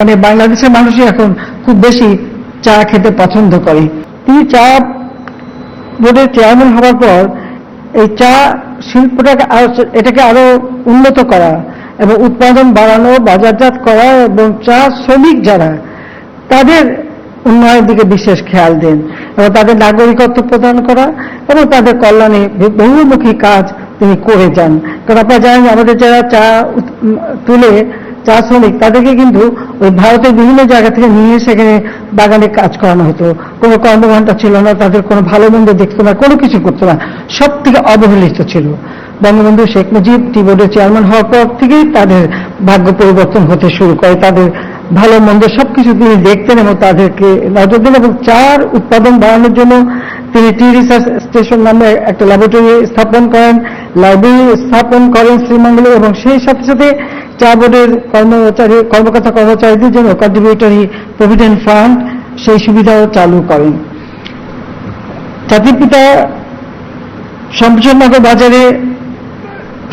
মানে বাংলাদেশের মানুষই এখন খুব বেশি চা খেতে পছন্দ করে। তিনি চা বোর্ডের চেয়ারম্যান হওয়ার পর এই চা শিল্পটাকে এটাকে আরো উন্নত করা এবং উৎপাদন বাড়ানো, বাজারজাত করা এবং চা শ্রমিক যারা তাদের উন্নয়নের দিকে বিশেষ খেয়াল দেন এবং তাদের নাগরিকত্ব প্রদান করা এবং তাদের কল্যাণে বহুমুখী কাজ তিনি করে যান। কারণ আপনারা জানেন আমাদের যারা চা তুলে চা শ্রমিক তাদেরকে কিন্তু ওই ভারতের বিভিন্ন জায়গা থেকে নিয়ে সেখানে বাগানে কাজ করানো হতো। কোনো কর্মঘণ্টা ছিল না, তাদের কোনো ভালো মন্দ দেখতো না, কোনো কিছু করতো না, সব থেকে অবহেলিত ছিল। বঙ্গবন্ধু শেখ মুজিব টি বোর্ডের চেয়ারম্যান হওয়ার পর থেকেই তাদের ভাগ্য পরিবর্তন হতে শুরু করে। তাদের ভালো মন্দ সবকিছু তিনি দেখতেন এবং তাদেরকে নজর দেন এবং চার উৎপাদন বাড়ানোর জন্য তিনি টি রিসার্চ স্টেশন নামে একটা ল্যাবরেটরি স্থাপন করেন, লাইব্রেরি স্থাপন করেন শ্রীমঙ্গলে এবং সেই সাথে সাথে চা বোর্ডের কর্মকর্তা কর্মচারীদের জন্য কন্ট্রিবিউটরি প্রভিডেন্ট ফান্ড সেই সুবিধাও চালু করেন। জাতির পিতা শমশেরনগর বাজারে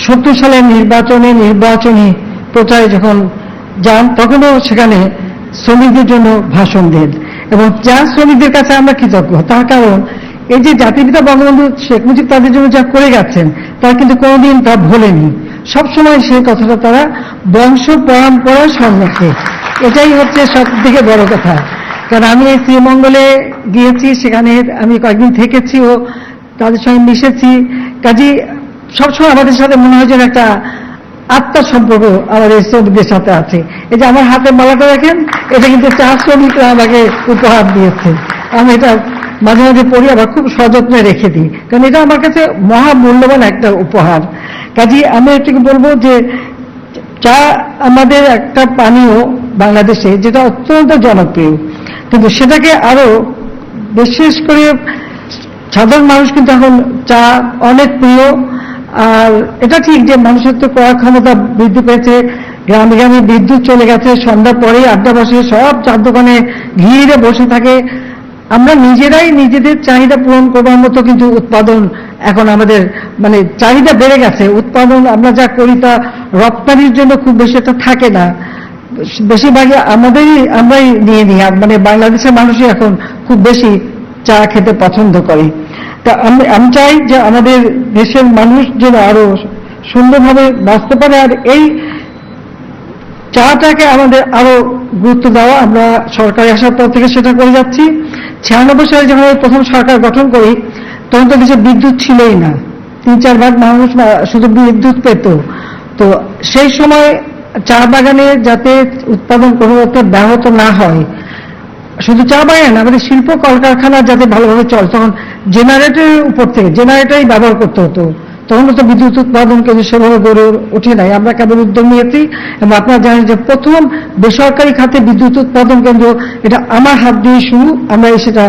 70 সালের নির্বাচনী প্রচারে যখন যান তখনও সেখানে শ্রমিকদের জন্য ভাষণ দেন এবং চা শ্রমিকদের কাছে আমরা কৃতজ্ঞ। তার কারণ এই যে জাতির পিতা বঙ্গবন্ধু শেখ মুজিব তাদের জন্য যা করে গেছেন তারা কিন্তু কোনোদিন তা ভোলেনি। সবসময় সেই কথাটা তারা বংশ পরম্পরা স্মরণে, এটাই হচ্ছে সব থেকে বড় কথা। কারণ আমি এই শ্রীমঙ্গলে গিয়েছি, সেখানে আমি কয়েকদিন থেকেছি ও তাদের সঙ্গে মিশেছি। কাজী সবসময় আমাদের সাথে মনে হয় যেন একটা আত্মার সম্পর্ক আমাদের শ্রমিকদের সাথে আছে। এই যে আমার হাতে মালাটা দেখেন, এটা কিন্তু চা শ্রমিকরা আমাকে উপহার দিয়েছে। আমি এটা মাঝে মাঝে পড়ি, আবার খুব সযত্নে রেখে দিই, কারণ এটা আমার কাছে মহামূল্যবান একটা উপহার। কাজী আমি এটাকে বলবো যে চা আমাদের একটা পানীয় বাংলাদেশে যেটা অত্যন্ত জনপ্রিয়, কিন্তু সেটাকে আরো বিশেষ করে সাধারণ মানুষ কিন্তু এখন চা অনেক প্রিয়। আর এটা ঠিক যে মানুষের তো ক্রয় ক্ষমতা বৃদ্ধি পেয়েছে, গ্রামে গ্রামে বিদ্যুৎ চলে গেছে, সন্ধ্যার পরে আড্ডা বসে সব চার দোকানে ঘিরে বসে থাকে। আমরা নিজেরাই নিজেদের চাহিদা পূরণ করবার মতো কিন্তু উৎপাদন এখন আমাদের মানে চাহিদা বেড়ে গেছে। উৎপাদন আমরা যা করি তা রপ্তানির জন্য খুব বেশি একটা থাকে না, বেশিরভাগই আমরাই নিয়ে নিই। মানে বাংলাদেশের মানুষই এখন খুব বেশি চা খেতে পছন্দ করে। তা আমি চাই যে আমাদের দেশের মানুষ যেন আরো সুন্দরভাবে বাঁচতে পারে, আর এই চাটাকে আমাদের আরো গুরুত্ব দেওয়া। আমরা সরকারে আসার পর থেকে সেটা করে যাচ্ছি। 96 সালে যখন প্রথম সরকার গঠন করি তখন তো দেশে বিদ্যুৎ ছিলই না, 3-4 ভাগ মানুষ শুধু বিদ্যুৎ পেত। তো সেই সময় চা বাগানে যাতে উৎপাদন কোনো একটা ব্যাহত না হয়, শুধু চা বাগান আমাদের শিল্প কলকারখানা যাতে ভালোভাবে চলে, তখন জেনারেটরের উপর থেকে জেনারেটরই ব্যবহার করতে হতো। তখন তো বিদ্যুৎ উৎপাদন কেন্দ্র সেভাবে গড়ে ওঠে নাই, আমরা কেবল উদ্যোগ নিয়েছি। এবং আপনারা জানেন যে প্রথম বেসরকারি খাতে বিদ্যুৎ উৎপাদন কেন্দ্র এটা আমার হাত দিয়ে শুরু, আমরা সেটা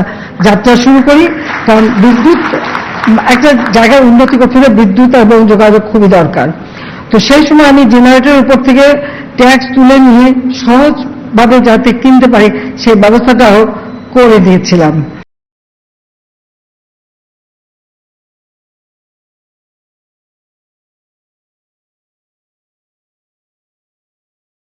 যাত্রা শুরু করি। কারণ বিদ্যুৎ একটা জায়গায় উন্নতি করতে হলে বিদ্যুৎ এবং যোগাযোগ খুবই দরকার। তো সেই সময় আমি জেনারেটরের উপর থেকে ট্যাক্স তুলে নিয়ে সহজভাবে যাতে কিনতে পারি সেই ব্যবস্থাটাও করে দিয়েছিলাম।